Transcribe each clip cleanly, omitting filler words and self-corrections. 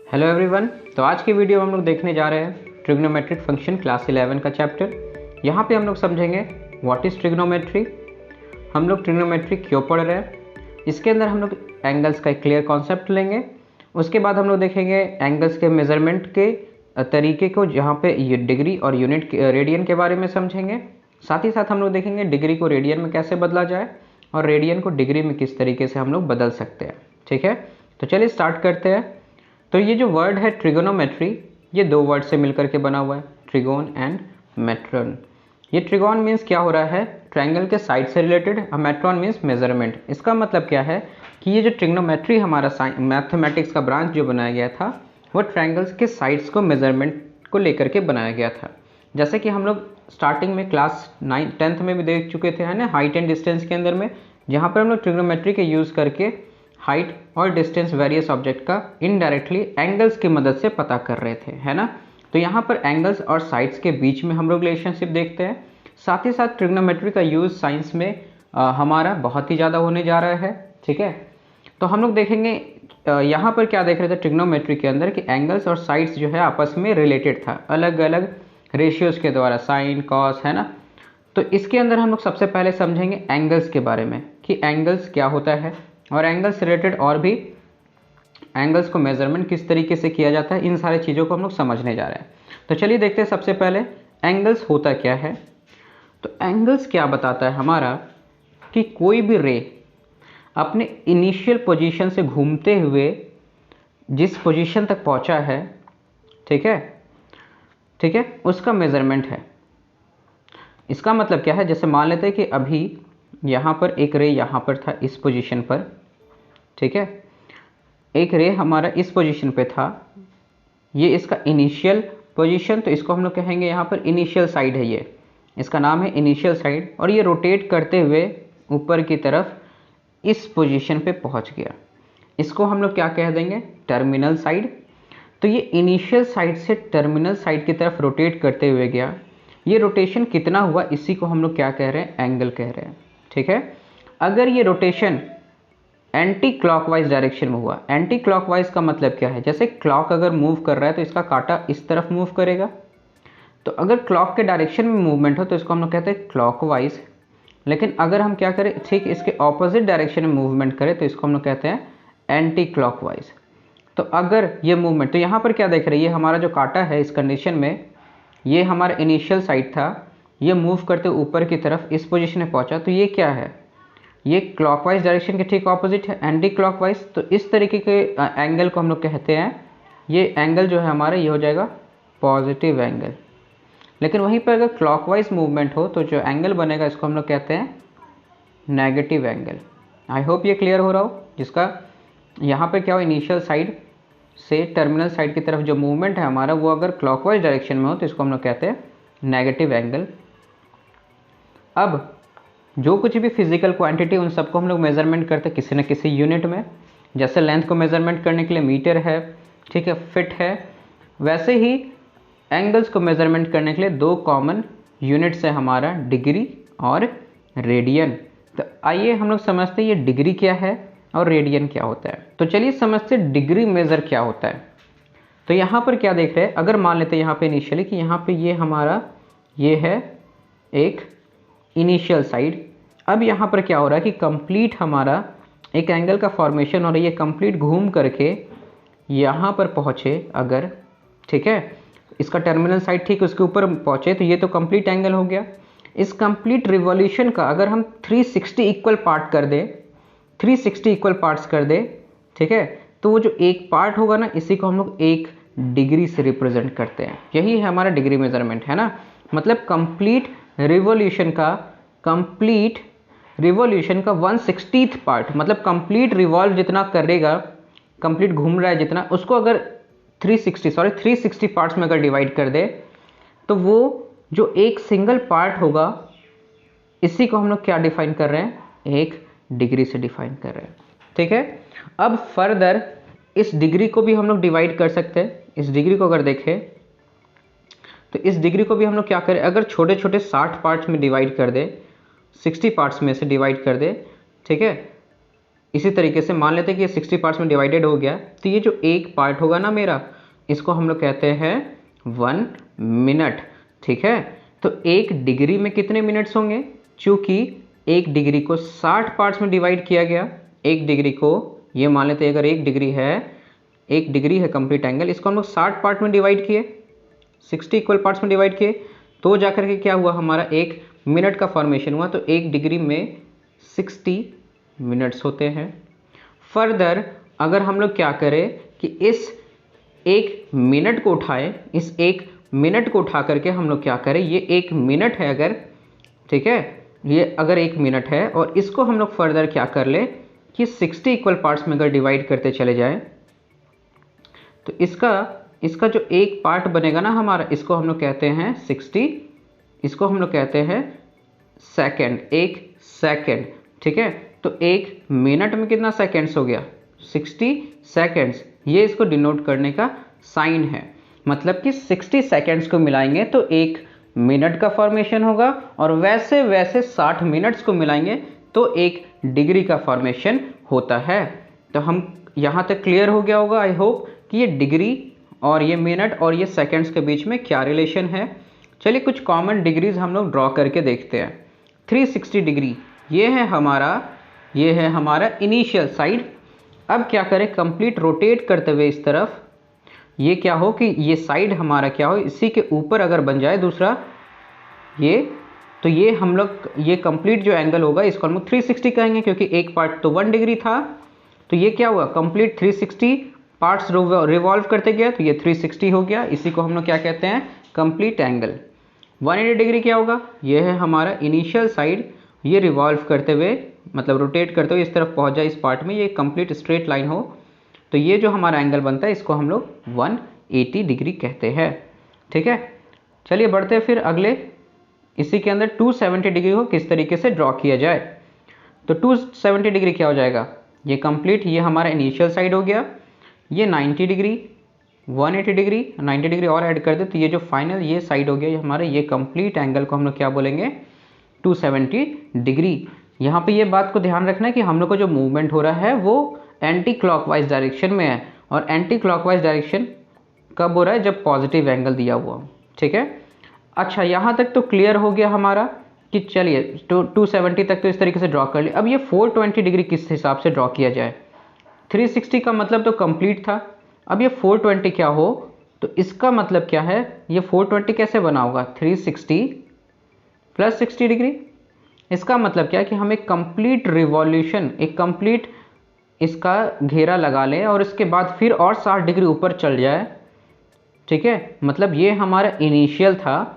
Hello everyone. तो आज की वीडियो में हम लोग देखने जा रहे हैं ट्रिग्नोमेट्रिक फंक्शन क्लास 11 का चैप्टर। यहाँ पे हम लोग समझेंगे व्हाट इज़ ट्रिग्नोमेट्री, हम लोग ट्रिग्नोमेट्री क्यों पढ़ रहे हैं, इसके अंदर हम लोग एंगल्स का एक क्लियर कॉन्सेप्ट लेंगे। उसके बाद हम लोग देखेंगे एंगल्स के मेजरमेंट के तरीके को, जहाँ पे ये डिग्री और यूनिट रेडियन के बारे में समझेंगे। साथ ही साथ हम लोग देखेंगे डिग्री को रेडियन में कैसे बदला जाए और रेडियन को डिग्री में किस तरीके से हम लोग बदल सकते हैं। ठीक है, तो चलिए स्टार्ट करते हैं। तो ये जो वर्ड है ट्रिगोनोमेट्री, ये दो वर्ड से मिलकर के बना हुआ है, ट्रिगोन एंड मेट्रॉन। ये ट्रिगोन मीन्स क्या हो रहा है, ट्रायंगल के साइड से रिलेटेड, और मेट्रॉन मीन्स मेजरमेंट। इसका मतलब क्या है कि ये जो ट्रिग्नोमेट्री हमारा मैथमेटिक्स का ब्रांच जो बनाया गया था, वो ट्रायंगल्स के साइड्स को मेजरमेंट को लेकर के बनाया गया था। जैसे कि हम लोग स्टार्टिंग में क्लास 9th में भी देख चुके थे, है ना, हाइट एंड डिस्टेंस के अंदर में, जहाँ पर हम लोग ट्रिग्नोमेट्री के यूज़ करके हाइट और डिस्टेंस वेरियस ऑब्जेक्ट का इनडायरेक्टली एंगल्स की मदद से पता कर रहे थे, है ना। तो यहाँ पर एंगल्स और साइड्स के बीच में हम लोग रिलेशनशिप देखते हैं। साथ ही साथ ट्रिग्नोमेट्री का यूज़ साइंस में हमारा बहुत ही ज़्यादा होने जा रहा है। ठीक है, तो हम लोग देखेंगे यहाँ पर क्या देख रहे थे ट्रिग्नोमेट्री के अंदर कि एंगल्स और साइड्स जो है आपस में रिलेटेड था, अलग अलग रेशियोज़ के द्वारा, साइन कॉस, है ना। तो इसके अंदर हम लोग सबसे पहले समझेंगे एंगल्स के बारे में कि एंगल्स क्या होता है, और एंगल्स रिलेटेड और भी एंगल्स को मेजरमेंट किस तरीके से किया जाता है, इन सारी चीज़ों को हम लोग समझने जा रहे हैं। तो चलिए देखते हैं सबसे पहले एंगल्स होता क्या है। तो एंगल्स क्या बताता है हमारा कि कोई भी रे अपने इनिशियल पोजीशन से घूमते हुए जिस पोजीशन तक पहुंचा है, ठीक है, उसका मेजरमेंट है। इसका मतलब क्या है, जैसे मान लेते हैं कि अभी यहाँ पर एक रे यहाँ पर था इस पोजीशन पर, ठीक है, एक रे हमारा इस पोजीशन पे था, ये इसका इनिशियल पोजीशन, तो इसको हम लोग कहेंगे यहाँ पर इनिशियल साइड है, ये इसका नाम है इनिशियल साइड, और ये रोटेट करते हुए ऊपर की तरफ इस पोजीशन पे पहुँच गया, इसको हम लोग क्या कह देंगे, टर्मिनल साइड। तो ये इनिशियल साइड से टर्मिनल साइड की तरफ रोटेट करते हुए गया, ये रोटेशन कितना हुआ, इसी को हम लोग क्या कह रहे हैं, एंगल कह रहे हैं। ठीक है, अगर ये रोटेशन एंटी क्लॉकवाइज डायरेक्शन में हुआ, एंटी क्लॉकवाइज का मतलब क्या है, जैसे क्लॉक अगर मूव कर रहा है तो इसका कांटा इस तरफ मूव करेगा, तो अगर क्लॉक के डायरेक्शन में मूवमेंट हो तो इसको हम लोग कहते हैं क्लॉकवाइज। लेकिन अगर हम क्या करें, ठीक इसके ऑपोजिट डायरेक्शन में मूवमेंट करें तो इसको हम लोग कहते हैं एंटी क्लॉकवाइज। तो अगर ये मूवमेंट, तो यहाँ पर क्या देख रहे हैं, ये हमारा जो कांटा है इस कंडीशन में, ये हमारा इनिशियल साइड था, ये मूव करते ऊपर की तरफ इस पोजीशन में पहुंचा, तो ये क्या है, ये क्लॉकवाइज डायरेक्शन के ठीक ऑपोजिट है, एंटी क्लॉकवाइज। तो इस तरीके के एंगल को हम लोग कहते हैं, ये एंगल जो है हमारा ये हो जाएगा पॉजिटिव एंगल। लेकिन वहीं पर अगर क्लॉकवाइज मूवमेंट हो तो जो एंगल बनेगा इसको हम लोग कहते हैं नेगेटिव एंगल। आई होप ये क्लियर हो रहा हो, जिसका यहाँ पे क्या हो, इनिशियल साइड से टर्मिनल साइड की तरफ जो मूवमेंट है हमारा, वो अगर क्लॉकवाइज डायरेक्शन में हो तो इसको हम लोग कहते हैं नेगेटिव एंगल। अब जो कुछ भी फिजिकल क्वांटिटी, उन सबको हम लोग मेजरमेंट करते हैं किसी न किसी यूनिट में। जैसे लेंथ को मेजरमेंट करने के लिए मीटर है, ठीक है, फिट है, वैसे ही एंगल्स को मेजरमेंट करने के लिए दो कॉमन यूनिट्स है हमारा, डिग्री और रेडियन। तो आइए हम लोग समझते हैं ये डिग्री क्या है और रेडियन क्या होता है। तो चलिए समझते हैं डिग्री मेज़र क्या होता है। तो यहाँ पर क्या देख रहे हैं, अगर मान लेते हैं यहाँ पे इनिशियली कि यहाँ पे ये हमारा ये है एक इनिशियल साइड। अब यहाँ पर क्या हो रहा है कि कंप्लीट हमारा एक एंगल का फॉर्मेशन हो रही है, कंप्लीट घूम करके यहाँ पर पहुँचे अगर, ठीक है, इसका टर्मिनल साइड ठीक उसके ऊपर पहुँचे, तो ये तो कंप्लीट एंगल हो गया। इस कंप्लीट रिवॉल्यूशन का अगर हम 360 इक्वल पार्ट कर दें, 360 इक्वल पार्ट्स कर दे, ठीक है, तो वो जो एक पार्ट होगा ना, इसी को हम लोग एक डिग्री से रिप्रेजेंट करते हैं। यही है हमारा डिग्री मेजरमेंट, है ना। मतलब कंप्लीट रिवॉल्यूशन का 1/60th पार्ट, मतलब कंप्लीट रिवॉल्व जितना करेगा, कंप्लीट घूम रहा है जितना, उसको अगर 360 पार्ट्स में अगर डिवाइड कर दे, तो वो जो एक सिंगल पार्ट होगा, इसी को हम लोग क्या डिफाइन कर रहे हैं, एक डिग्री से डिफाइन कर रहे हैं। ठीक है, अब फर्दर इस डिग्री को भी हम लोग डिवाइड कर सकते हैं। इस डिग्री को अगर देखें तो इस डिग्री को भी हम लोग क्या करें, अगर छोटे छोटे 60 पार्ट्स में डिवाइड कर दे, 60 पार्ट्स में से डिवाइड कर दे, ठीक है, इसी तरीके से मान लेते हैं कि ये 60 पार्ट्स में डिवाइडेड हो गया, तो ये जो एक पार्ट होगा ना मेरा, इसको हम लोग कहते हैं 1 मिनट। ठीक है, तो 1 डिग्री में कितने मिनट्स होंगे? चूंकि 1 डिग्री को 60 पार्ट्स में डिवाइड किया गया, 1 डिग्री को, ये मान लेते हैं अगर 1 डिग्री है, 1 डिग्री है कंप्लीट एंगल, इसको हम लोग 60 पार्ट में डिवाइड किए, 60 इक्वल पार्ट्स में डिवाइड किए, तो जाकर के क्या हुआ, हमारा 1 मिनट का फॉर्मेशन हुआ। तो 1 डिग्री में 60 मिनट्स होते हैं। फर्दर अगर हम लोग क्या करें कि इस 1 मिनट को उठाएं, इस 1 मिनट को उठा करके हम लोग क्या करें, ये 1 मिनट है अगर, ठीक है, ये अगर 1 मिनट है और इसको हम लोग फर्दर क्या कर ले कि 60 इक्वल पार्ट्स में अगर डिवाइड करते चले जाएं, तो इसका जो एक पार्ट बनेगा ना हमारा, इसको हम लोग कहते हैं 60, इसको हम लोग कहते हैं सेकंड, 1 सेकंड। ठीक है, तो 1 मिनट में कितना सेकंड्स हो गया, 60 सेकंड्स, ये इसको डिनोट करने का साइन है। मतलब कि 60 सेकंड्स को मिलाएंगे तो 1 मिनट का फॉर्मेशन होगा, और वैसे वैसे 60 मिनट्स को मिलाएंगे तो 1 डिग्री का फॉर्मेशन होता है। तो हम यहाँ तक क्लियर हो गया होगा आई होप कि ये डिग्री और ये मिनट और ये सेकंड्स के बीच में क्या रिलेशन है। चलिए कुछ कॉमन डिग्रीज हम लोग ड्रॉ करके देखते हैं। 360 डिग्री ये है हमारा इनिशियल साइड। अब क्या करें, कंप्लीट रोटेट करते हुए इस तरफ, ये क्या हो कि ये साइड हमारा क्या हो, इसी के ऊपर अगर बन जाए दूसरा ये, तो ये हम लोग ये कंप्लीट जो एंगल होगा इसको हम लोग 360 कहेंगे, क्योंकि एक पार्ट तो 1 डिग्री था, तो ये क्या हुआ, कंप्लीट 360 पार्ट्स रिवॉल्व करते गया, तो ये 360 हो गया। इसी को हम लोग क्या कहते हैं, कंप्लीट एंगल। 180 डिग्री क्या होगा, ये है हमारा इनिशियल साइड, ये रिवॉल्व करते हुए मतलब रोटेट करते हुए इस तरफ पहुंच जाए इस पार्ट में, ये कंप्लीट स्ट्रेट लाइन हो, तो ये जो हमारा एंगल बनता है इसको हम लोग 180 डिग्री कहते हैं। ठीक है, चलिए बढ़ते हैं फिर अगले। इसी के अंदर 270 डिग्री को किस तरीके से ड्रॉ किया जाए। तो 270 डिग्री क्या हो जाएगा, ये कंप्लीट, ये हमारा इनिशियल साइड हो गया, ये 90 डिग्री, 180 डिग्री, 90 डिग्री और ऐड कर दे तो ये जो फाइनल ये साइड हो गया ये हमारा, ये कंप्लीट एंगल को हम लोग क्या बोलेंगे, 270 डिग्री। यहाँ पे ये बात को ध्यान रखना है कि हम लोग को जो मूवमेंट हो रहा है वो एंटी क्लॉकवाइज डायरेक्शन में है, और एंटी क्लॉकवाइज डायरेक्शन कब हो रहा है, जब पॉजिटिव एंगल दिया हुआ। ठीक है, अच्छा यहाँ तक तो क्लियर हो गया हमारा कि चलिए 270 तक तो इस तरीके से ड्रॉ कर लिया। अब ये 420 डिग्री किस हिसाब से ड्रॉ किया जाए, 360 का मतलब तो कंप्लीट था, अब ये 420 क्या हो, तो इसका मतलब क्या है, ये 420 कैसे बना होगा, 360 प्लस 60 डिग्री। इसका मतलब क्या है कि हम एक कंप्लीट रिवॉल्यूशन, एक कंप्लीट इसका घेरा लगा लें और इसके बाद फिर और 60 डिग्री ऊपर चल जाए। ठीक है, मतलब ये हमारा इनिशियल था,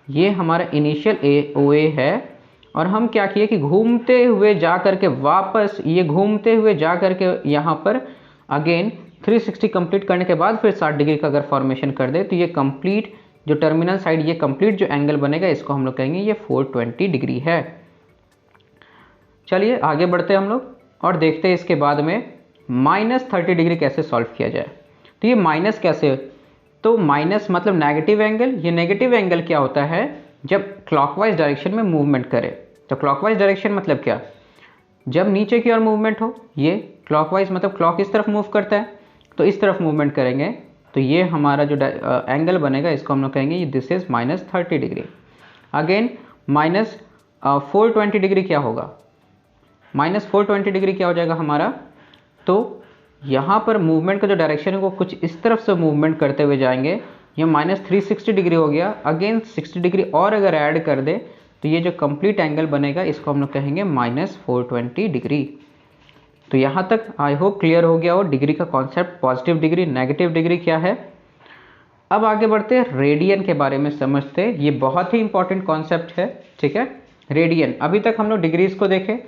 ये हमारा इनिशियल OA है, और हम क्या किए कि घूमते हुए जा करके वापस, ये घूमते हुए जा करके यहाँ पर अगेन 360 कंप्लीट करने के बाद फिर 60 डिग्री का अगर फॉर्मेशन कर दे तो ये कंप्लीट जो टर्मिनल साइड, ये कंप्लीट जो एंगल बनेगा इसको हम लोग कहेंगे ये 420 डिग्री है। चलिए आगे बढ़ते हैं हम लोग और देखते हैं इसके बाद में -30 डिग्री कैसे सॉल्व किया जाए। तो ये माइनस कैसे, तो माइनस मतलब नेगेटिव एंगल। ये नेगेटिव एंगल क्या होता है, जब क्लॉकवाइज डायरेक्शन में मूवमेंट करे। तो क्लॉकवाइज डायरेक्शन मतलब क्या, जब नीचे की ओर मूवमेंट हो, ये क्लॉकवाइज मतलब क्लॉक इस तरफ मूव करता है, तो इस तरफ मूवमेंट करेंगे तो ये हमारा जो एंगल बनेगा इसको हम लोग कहेंगे this is -30 degree. Again -420 degree क्या होगा, -420 डिग्री क्या हो जाएगा हमारा, तो यहाँ पर मूवमेंट का जो डायरेक्शन है वो कुछ इस तरफ से मूवमेंट करते हुए जाएंगे, ये -360 डिग्री हो गया। अगेन 60 डिग्री और अगर ऐड कर दे तो ये जो कंप्लीट एंगल बनेगा इसको हम लोग कहेंगे -420 डिग्री। तो यहाँ तक आई होप क्लियर हो गया हो डिग्री का concept, positive degree, negative degree क्या है। अब आगे बढ़ते हैं रेडियन के बारे में समझते हैं, ये बहुत ही इंपॉर्टेंट कॉन्सेप्ट है। ठीक है, रेडियन, अभी तक हम लोग डिग्रीज को देखें,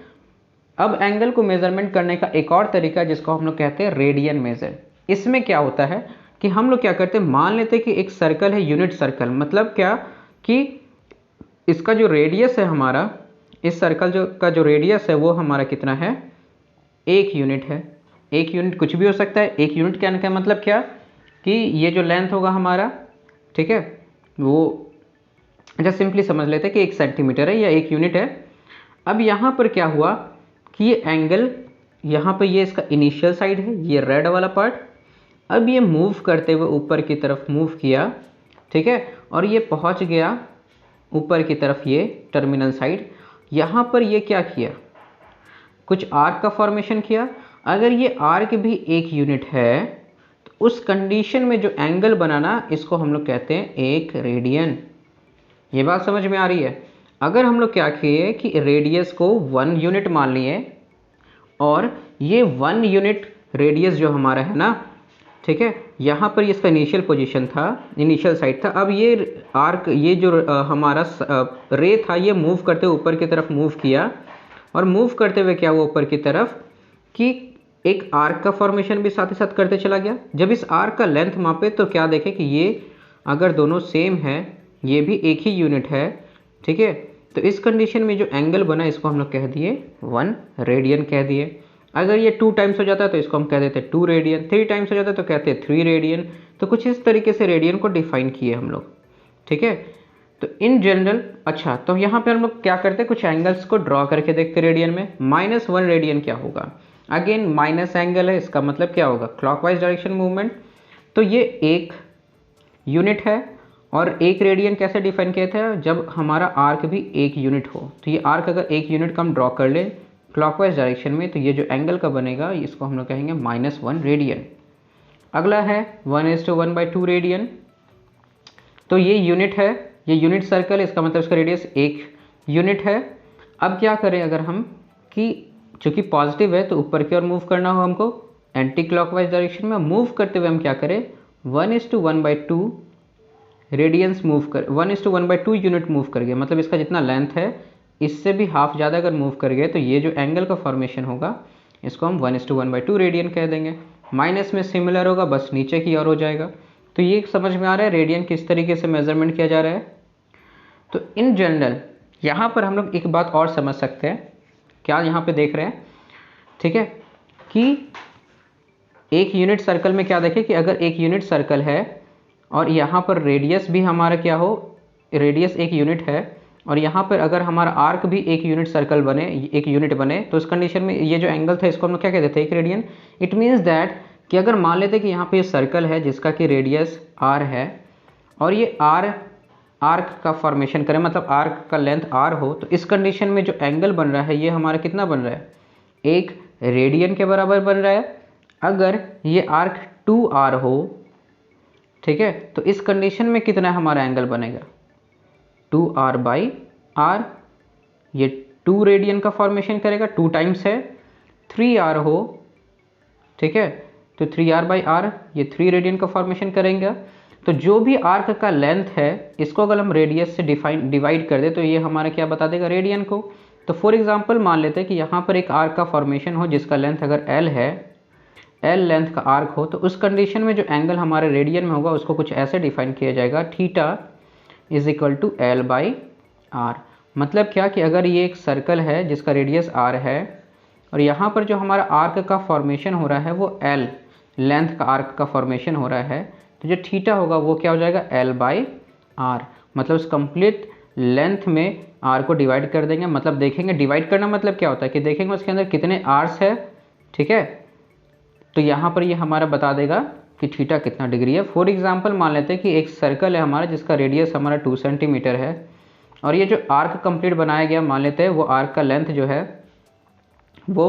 अब एंगल को मेजरमेंट करने का एक और तरीका जिसको हम लोग कहते हैं रेडियन मेजर। इसमें क्या होता है कि हम लोग क्या करते हैं, मान लेते हैं कि एक सर्कल है, यूनिट सर्कल, मतलब क्या कि इसका जो रेडियस है हमारा, इस सर्कल का जो रेडियस है वो हमारा कितना है, 1 यूनिट है। 1 यूनिट कुछ भी हो सकता है, 1 यूनिट कहने का मतलब क्या कि ये जो लेंथ होगा हमारा, ठीक है, वो अच्छा सिंपली समझ लेते हैं कि 1 सेंटीमीटर है या 1 यूनिट है। अब यहाँ पर क्या हुआ कि ये एंगल यहाँ पे ये इसका इनिशियल साइड है, ये रेड वाला पार्ट। अब ये मूव करते हुए ऊपर की तरफ मूव किया, ठीक है, और ये पहुँच गया ऊपर की तरफ, ये टर्मिनल साइड। यहाँ पर ये क्या किया, कुछ आर्क का फॉर्मेशन किया। अगर ये आर्क भी एक यूनिट है तो उस कंडीशन में जो एंगल बनाना, इसको हम लोग कहते हैं एक रेडियन। ये बात समझ में आ रही है। अगर हम लोग क्या किए कि रेडियस को 1 यूनिट मान लिए, और ये 1 यूनिट रेडियस जो हमारा है ना, ठीक है, यहाँ पर इसका इनिशियल पोजीशन था, इनिशियल साइड था। अब ये आर्क, ये जो हमारा रे था, ये मूव करते हुए ऊपर की तरफ मूव किया, और मूव करते हुए क्या हुआ ऊपर की तरफ कि एक आर्क का फॉर्मेशन भी साथ ही साथ करते चला गया। जब इस आर्क का लेंथ मापे तो क्या देखे कि ये अगर दोनों सेम है, ये भी एक ही यूनिट है, ठीक है, तो इस कंडीशन में जो एंगल बना इसको हम लोग कह दिए 1 रेडियन कह दिए। अगर ये 2 टाइम्स हो जाता है तो इसको हम कह देते 2 रेडियन, 3 टाइम्स हो जाता है तो कहते हैं 3 रेडियन। तो कुछ इस तरीके से रेडियन को डिफाइन किए हम लोग, ठीक है। तो इन जनरल, अच्छा, तो यहाँ पे हम लोग क्या करते हैं, कुछ एंगल्स को ड्रॉ करके देखते रेडियन में। -1 रेडियन क्या होगा, अगेन माइनस एंगल है, इसका मतलब क्या होगा, क्लॉकवाइज डायरेक्शन मूवमेंट। तो ये एक यूनिट है, और एक रेडियन कैसे डिफाइन किया था, जब हमारा आर्क भी एक यूनिट हो। तो ये आर्क अगर एक यूनिट का हम ड्रॉ कर लें क्लॉकवाइज डायरेक्शन में, तो ये जो एंगल का बनेगा इसको हम लोग कहेंगे -1 रेडियन। अगला है 1:1/2 रेडियन। तो ये यूनिट है, ये यूनिट सर्कल है, इसका मतलब इसका रेडियस एक यूनिट है। अब क्या करें अगर हम, कि चूंकि पॉजिटिव है तो ऊपर की ओर मूव करना हो हमको एंटी क्लॉकवाइज डायरेक्शन में। मूव करते हुए हम क्या करें, 1:1/2 रेडियंस मूव कर, 1:1/2 यूनिट मूव कर गया, मतलब इसका जितना लेंथ है इससे भी हाफ ज़्यादा अगर मूव कर गए तो ये जो एंगल का फॉर्मेशन होगा इसको हम 1:1/2 रेडियन कह देंगे। माइनस में सिमिलर होगा, बस नीचे की ओर हो जाएगा। तो ये समझ में आ रहा है रेडियन किस तरीके से मेजरमेंट किया जा रहा है। तो इन जनरल यहाँ पर हम लोग एक बात और समझ सकते हैं, क्या यहाँ पे देख रहे हैं, ठीक है, कि एक यूनिट सर्कल में क्या देखें कि अगर एक यूनिट सर्कल है और यहाँ पर रेडियस भी हमारा क्या हो, रेडियस एक यूनिट है, और यहाँ पर अगर हमारा आर्क भी एक यूनिट सर्कल बने, एक यूनिट बने, तो इस कंडीशन में ये जो एंगल था इसको हम लोग क्या कहते थे, एक रेडियन। इट मीन्स दैट कि अगर मान लेते कि यहाँ पे ये सर्कल है जिसका कि रेडियस r है, और ये आर्क का फॉर्मेशन करें, मतलब आर्क का लेंथ r हो, तो इस कंडीशन में जो एंगल बन रहा है ये हमारा कितना बन रहा है, एक रेडियन के बराबर बन रहा है। अगर ये आर्क 2r हो, ठीक है, तो इस कंडीशन में कितना हमारा एंगल बनेगा, 2r/r, ये 2 रेडियन का फॉर्मेशन करेगा, 2 टाइम्स है। 3r हो, ठीक है, तो 3r/r, ये 3 रेडियन का फॉर्मेशन करेंगे। तो जो भी आर्क का लेंथ है इसको अगर हम रेडियस से डिवाइड कर दे तो ये हमारा क्या बता देगा, रेडियन को। तो फॉर एग्जांपल मान लेते हैं कि यहाँ पर एक आर्क का फॉर्मेशन हो जिसका लेंथ अगर l है, l लेंथ का आर्क हो, तो उस कंडीशन में जो एंगल हमारे रेडियन में होगा उसको कुछ ऐसे डिफाइन किया जाएगा, θ = l/r। मतलब क्या कि अगर ये एक सर्कल है जिसका रेडियस r है, और यहाँ पर जो हमारा आर्क का फॉर्मेशन हो रहा है वो l लेंथ का आर्क का फॉर्मेशन हो रहा है, तो जो थीटा होगा वो क्या हो जाएगा, l/r। मतलब उस कंप्लीट लेंथ में r को डिवाइड कर देंगे। मतलब देखेंगे, डिवाइड करना मतलब क्या होता है कि देखेंगे उसके अंदर कितने आर्स है, ठीक है, तो यहाँ पर ये हमारा बता देगा कि थीटा कितना डिग्री है। फॉर एग्जांपल मान लेते हैं कि एक सर्कल है हमारा जिसका रेडियस हमारा 2 सेंटीमीटर है, और ये जो आर्क कंप्लीट बनाया गया, मान लेते हैं वो आर्क का लेंथ जो है वो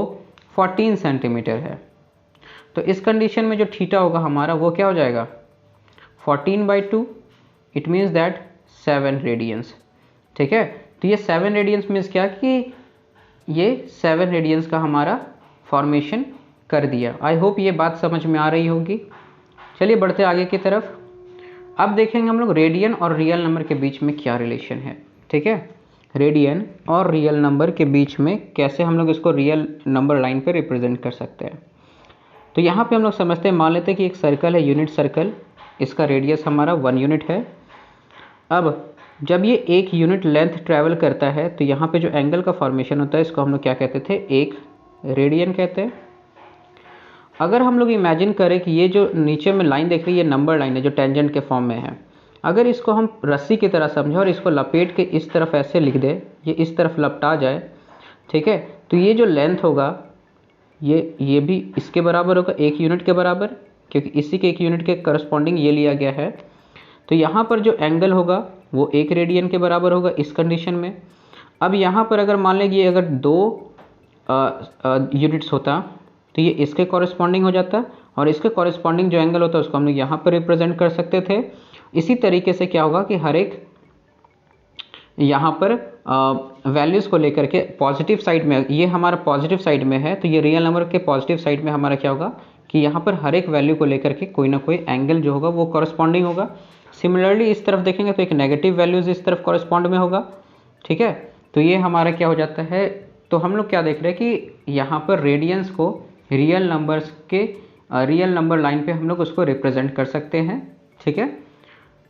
14 सेंटीमीटर है। तो इस कंडीशन में जो थीटा होगा हमारा वो क्या हो जाएगा, 14/2, इट मीन्स दैट 7 रेडियंस, ठीक है। तो ये 7 रेडियंस मीन्स क्या कि ये 7 रेडियंस का हमारा फॉर्मेशन कर दिया। आई होप ये बात समझ में आ रही होगी। चलिए बढ़ते आगे की तरफ। अब देखेंगे हम लोग रेडियन और रियल नंबर के बीच में क्या रिलेशन है, ठीक है। रेडियन और रियल नंबर के बीच में कैसे हम लोग इसको रियल नंबर लाइन पे रिप्रेजेंट कर सकते हैं। तो यहाँ पे हम लोग समझते हैं, मान लेते हैं कि एक सर्कल है, यूनिट सर्कल, इसका रेडियस हमारा 1 यूनिट है। अब जब ये 1 यूनिट लेंथ ट्रैवल करता है तो यहाँ पे जो एंगल का फॉर्मेशन होता है इसको हम लोग क्या कहते थे, एक रेडियन कहते हैं। अगर हम लोग इमेजिन करें कि ये जो नीचे में लाइन देख रही है, ये नंबर लाइन है जो टेंजेंट के फॉर्म में है, अगर इसको हम रस्सी की तरह समझें और इसको लपेट के इस तरफ ऐसे लिख दे, ये इस तरफ लपटा जाए, ठीक है, तो ये जो लेंथ होगा ये भी इसके बराबर होगा, 1 यूनिट के बराबर, क्योंकि इसी के 1 यूनिट के करस्पॉन्डिंग ये लिया गया है। तो यहाँ पर जो एंगल होगा वो 1 रेडियन के बराबर होगा इस कंडीशन में। अब यहाँ पर अगर मान लें ये अगर 2 यूनिट्स होता तो ये इसके कॉरेस्पॉन्डिंग हो जाता, और इसके कॉरेस्पॉन्डिंग जो एंगल होता है उसको हम लोग यहाँ पर रिप्रेजेंट कर सकते थे। इसी तरीके से क्या होगा कि हर एक यहाँ पर वैल्यूज़ को लेकर के पॉजिटिव साइड में, ये हमारा पॉजिटिव साइड में है तो ये रियल नंबर के पॉजिटिव साइड में हमारा क्या होगा कि यहाँ पर हर एक वैल्यू को लेकर के कोई ना कोई एंगल जो होगा वो कॉरेस्पॉन्डिंग होगा। सिमिलरली इस तरफ देखेंगे तो एक नेगेटिव वैल्यूज़ इस तरफ कॉरेस्पॉन्ड में होगा, ठीक है। तो ये हमारा क्या हो जाता है, तो हम लोग क्या देख रहे हैं कि यहाँ पर रेडियंस को रियल नंबर्स के रियल नंबर लाइन पे हम लोग उसको रिप्रेजेंट कर सकते हैं, ठीक है।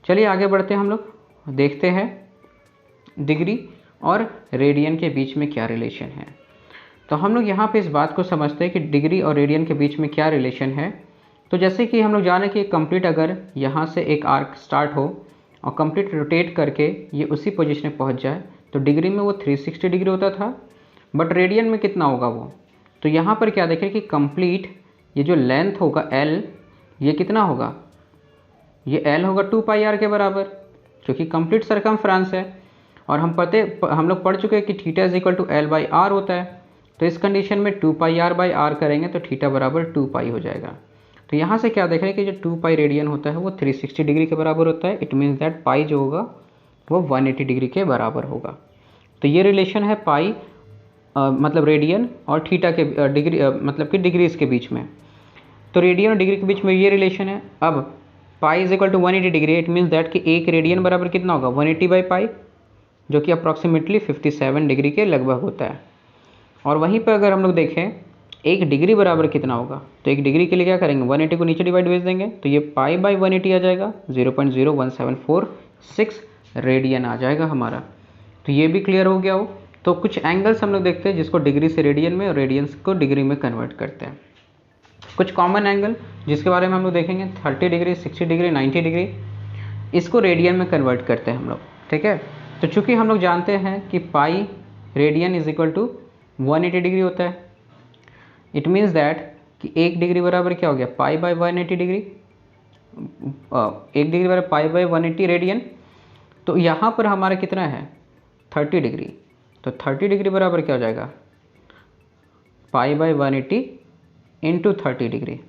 चलिए आगे बढ़ते हैं, हम लोग देखते हैं डिग्री और रेडियन के बीच में क्या रिलेशन है। तो हम लोग यहाँ पे इस बात को समझते हैं कि डिग्री और रेडियन के बीच में क्या रिलेशन है। तो जैसे कि हम लोग जाने कि कंप्लीट अगर यहाँ से एक आर्क स्टार्ट हो और कंप्लीट रोटेट करके ये उसी पोजीशन में पहुँच जाए तो डिग्री में वो 360 डिग्री होता था, बट रेडियन में कितना होगा वो। तो यहाँ पर क्या देखें कि कंप्लीट ये जो लेंथ होगा L, ये कितना होगा, ये L होगा 2πr के बराबर, क्योंकि कंप्लीट सरकमफ्रेंस है। और हम लोग पढ़ चुके हैं कि theta is equal to L/r होता है। तो इस कंडीशन में 2πr/r करेंगे तो थीटा बराबर 2π हो जाएगा। तो यहाँ से क्या देख रहे हैं कि जो 2π रेडियन होता है वो 360 डिग्री के बराबर होता है। इट मीन्स दैट पाई जो होगा वो 180 डिग्री के बराबर होगा। तो ये रिलेशन है पाई मतलब रेडियन और थीटा के डिग्री मतलब कि डिग्रीज के बीच में। तो रेडियन और डिग्री के बीच में ये रिलेशन है। अब pi is equal to 180 degree, it means that कि 1 रेडियन बराबर कितना होगा 180/पाई, जो कि अप्रॉक्सीमेटली 57 डिग्री के लगभग होता है। और वहीं पर अगर हम लोग देखें 1 डिग्री बराबर कितना होगा, तो 1 डिग्री के लिए क्या करेंगे 180 को नीचे डिवाइड भेज देंगे तो ये पाई/180 आ जाएगा, 0.0174 रेडियन आ जाएगा हमारा। तो ये भी क्लियर हो गया हो। तो कुछ एंगल्स हम लोग देखते हैं जिसको डिग्री से रेडियन में और रेडियंस को डिग्री में कन्वर्ट करते हैं। कुछ कॉमन एंगल जिसके बारे में हम लोग देखेंगे 30 डिग्री, 60 डिग्री, 90 डिग्री, इसको रेडियन में कन्वर्ट करते हैं हम लोग, ठीक है। तो चूंकि हम लोग जानते हैं कि pi radian is equal to 180 degree होता है, इट मीन्स दैट कि 1 डिग्री बराबर क्या हो गया पाई/180 डिग्री, 1 डिग्री बराबर पाई/180 रेडियन। तो यहाँ पर हमारा कितना है 30 डिग्री, तो 30 डिग्री बराबर क्या हो जाएगा पाई/180 इंटू 30 डिग्री।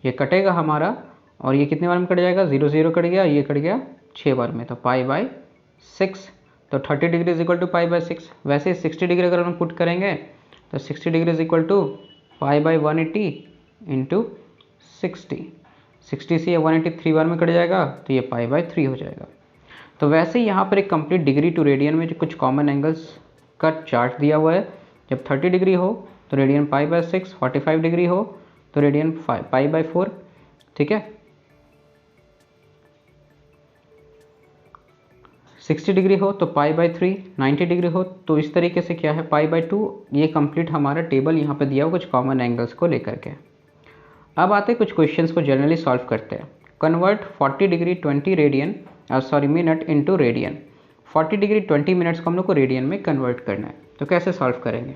ये कटेगा हमारा और ये कितने बार में कट जाएगा 0 0 कट गया, ये कट गया 6 बार में, तो पाई/6। तो 30 डिग्री इज इक्वल टू पाई/6। वैसे 60 डिग्री अगर हम पुट करेंगे तो 60 डिग्री इज इक्वल टू पाई/180 इंटू 60 से ये 180 3 बार में कट जाएगा तो ये पाई/3 हो जाएगा। तो वैसे ही यहाँ पर एक कंप्लीट डिग्री टू रेडियन में जो कुछ कॉमन एंगल्स का चार्ट दिया हुआ है। जब 30 डिग्री हो तो रेडियन पाई/6, 45 डिग्री हो तो रेडियन पाई/4, ठीक है। 60 डिग्री हो तो पाई/3, 90 डिग्री हो तो इस तरीके से क्या है पाई/2। ये कंप्लीट हमारा टेबल यहाँ पे दिया हुआ कुछ कॉमन एंगल्स को लेकर के। अब आते कुछ क्वेश्चंस को जनरली सॉल्व करते हैं। Convert 40 degree 20 radian minute into radian. 40 degree 20 minutes को हम लोग को रेडियन में कन्वर्ट करना है, तो कैसे सॉल्व करेंगे,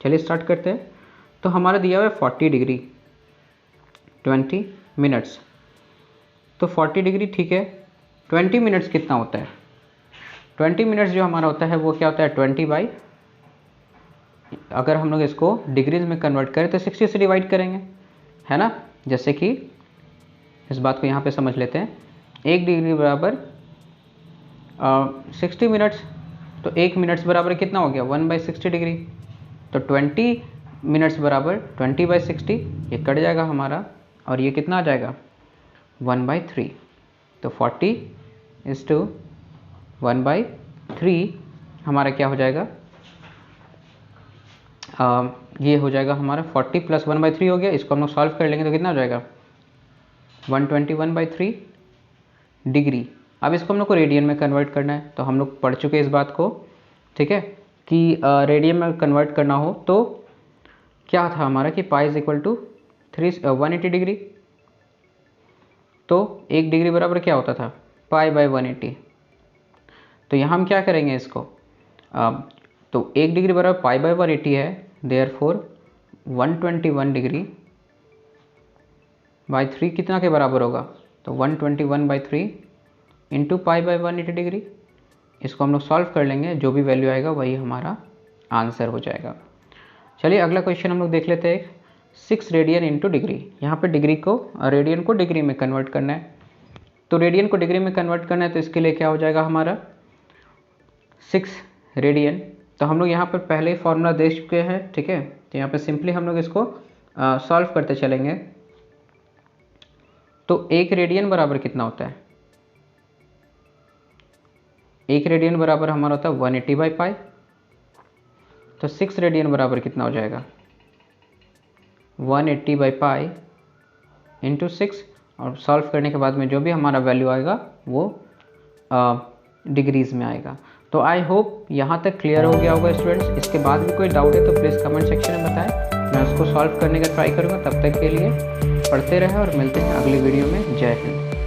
चलिए स्टार्ट करते हैं। तो हमारा दिया हुआ है 40 डिग्री 20 मिनट्स, तो 40 डिग्री ठीक है। 20 मिनट्स कितना होता है, 20 मिनट्स जो हमारा होता है वो क्या होता है 20 अगर हम लोग इसको डिग्रीज में कन्वर्ट करें तो 60 से डिवाइड करेंगे, है ना। जैसे कि इस बात को यहाँ पे समझ लेते हैं, 1 डिग्री बराबर 60 मिनट्स, तो 1 मिनट्स बराबर कितना हो गया 1/60 डिग्री। तो 20 मिनट्स बराबर 20/60, ये कट जाएगा हमारा और ये कितना आ जाएगा 1/3। तो 40 इज टू 1/3 हमारा क्या हो जाएगा, ये हो जाएगा हमारा 40 प्लस 1/3 हो गया। इसको हम लोग सॉल्व कर लेंगे तो कितना हो जाएगा 121/3 डिग्री। अब इसको हम लोग को रेडियन में कन्वर्ट करना है, तो हम लोग पढ़ चुके हैं इस बात को, ठीक है, कि रेडियन में कन्वर्ट करना हो तो क्या था हमारा कि pi is equal to 180 degree. तो 1 डिग्री बराबर क्या होता था पाई/180। तो यहाँ हम क्या करेंगे इसको, तो 1 डिग्री बराबर पाई/180 है, देयरफॉर 121 डिग्री बाई 3 कितना के बराबर होगा, तो 121/3 इंटू पाई बाई 180 डिग्री। इसको हम लोग सॉल्व कर लेंगे, जो भी वैल्यू आएगा वही हमारा आंसर हो जाएगा। चलिए अगला क्वेश्चन हम लोग देख लेते हैं। 6 रेडियन इंटू डिग्री। यहाँ पे डिग्री को, रेडियन को डिग्री में कन्वर्ट करना है, तो रेडियन को डिग्री में कन्वर्ट करना है, तो इसके लिए क्या हो जाएगा हमारा 6 रेडियन। तो हम लोग यहाँ पर पहले ही फॉर्मूला दे चुके हैं, ठीक है। तो यहाँ पे सिंपली हम लोग इसको सॉल्व करते चलेंगे। तो 1 रेडियन बराबर कितना होता है, 1 रेडियन बराबर हमारा होता है 180/पाई। तो 6 रेडियन बराबर कितना हो जाएगा 180/पाई इंटू 6, और सॉल्व करने के बाद में जो भी हमारा वैल्यू आएगा वो डिग्रीज में आएगा। तो आई होप यहाँ तक क्लियर हो गया होगा स्टूडेंट्स। इसके बाद भी कोई डाउट है तो प्लीज़ कमेंट सेक्शन में बताएं, मैं उसको सॉल्व करने का ट्राई करूँगा। तब तक के लिए पढ़ते रहें और मिलते हैं अगली वीडियो में। जय हिंद।